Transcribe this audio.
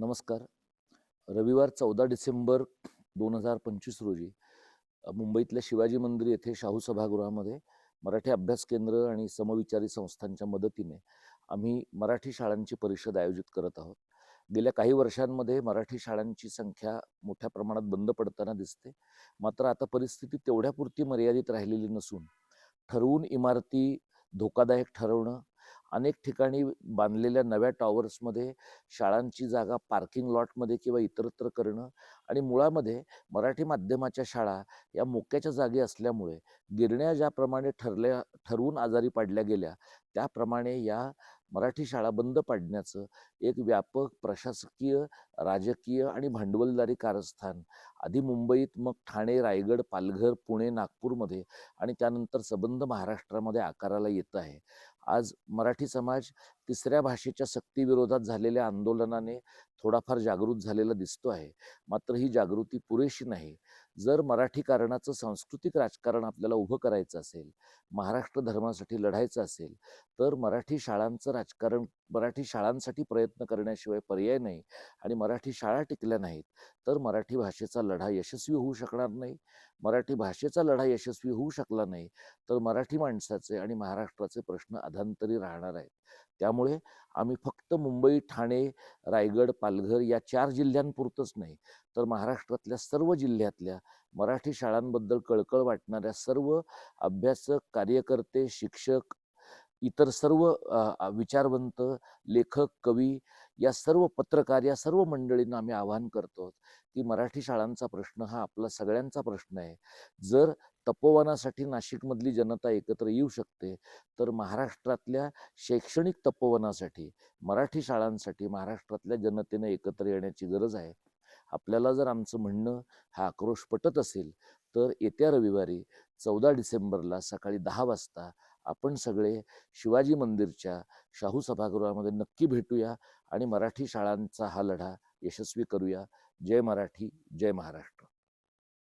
नमस्कार. रविवार 14 डिसेंबर 2025 रोजी मुंबईतल्या शिवाजी मंदिर येथे शाहू सभागृहामध्ये मराठी अभ्यास केंद्र आणि समविचारी संस्थांच्या मदतीने आम्ही मराठी शाळांची परिषद आयोजित करत आहोत. गेल्या काही वर्षांमध्ये मराठी शाळांची संख्या मोठ्या प्रमाणात बंद पडताना दिसते. मात्र आता परिस्थिती तेवढ्यापुरती मर्यादित राहिलेली नसून ठरवून इमारती धोकादायक ठरवणं, अनेक ठिकाणी बांधलेल्या नव्या टॉवर्समध्ये शाळांची जागा पार्किंग लॉटमध्ये किंवा इतरत्र करणं आणि मुळामध्ये मराठी माध्यमाच्या शाळा या मोक्याच्या जागी असल्यामुळे गिरण्या ज्याप्रमाणे ठरवून आजारी पाडल्या गेल्या, त्याप्रमाणे या मराठी शाळा बंद पाडण्याचं एक व्यापक प्रशासकीय, राजकीय आणि भांडवलदारी कारस्थान आधी मुंबईत, मग ठाणे, रायगड, पालघर, पुणे, नागपूरमध्ये आणि त्यानंतर सबंध महाराष्ट्रामध्ये आकाराला येतं आहे. आज मराठी समाज तिसऱ्या भाषेच्या सक्तीविरोधात झालेल्या आंदोलनाने थोडाफार जागृत झालेला दिसतो आहे. मात्र ही जागृती पुरेशी नाही. जर मराठी कारणाचं सांस्कृतिक राजकारण आपल्याला उभं करायचं असेल, महाराष्ट्र धर्मासाठी लढायचं असेल, तर मराठी शाळांचं राजकारण, मराठी शाळांसाठी प्रयत्न करण्याशिवाय पर्याय नाही. आणि मराठी शाळा टिकल्या नाहीत तर मराठी भाषेचा लढा यशस्वी होऊ शकणार नाही. मराठी भाषेचा लढा यशस्वी होऊ शकला नाही तर मराठी माणसाचे आणि महाराष्ट्राचे प्रश्न अधांतरी राहणार आहेत. त्यामुळे आम्ही फक्त मुंबई, ठाणे, रायगड, पालघर या 4 जिल्ह्यांपुरतंच नाही, तर महाराष्ट्रातल्या सर्व जिल्ह्यातल्या मराठी शाळांबद्दल कळकळ वाटणाऱ्या सर्व अभ्यासक, कार्यकर्ते, शिक्षक, इतर सर्व विचारवंत, लेखक, कवी, या सर्व पत्रकार, या सर्व मंडळींना आम्ही आवाहन करतो की मराठी शाळांचा प्रश्न हा आपला सगळ्यांचा प्रश्न आहे. जर तपोवनासाठी नाशिकमधली जनता एकत्र येऊ शकते, तर महाराष्ट्रातल्या शैक्षणिक तपोवनासाठी, मराठी शाळांसाठी महाराष्ट्रातल्या जनतेनं एकत्र येण्याची गरज आहे. आपल्याला जर आमचं म्हणणं, हा आक्रोश पटत असेल, तर येत्या रविवारी 14 डिसेंबरला सकाळी 10 वाजता आपण सगळे शिवाजी मंदिरच्या शाहू सभागृहामध्ये नक्की भेटूया आणि मराठी शाळांचा हा लढा यशस्वी करूया. जय मराठी, जय महाराष्ट्र.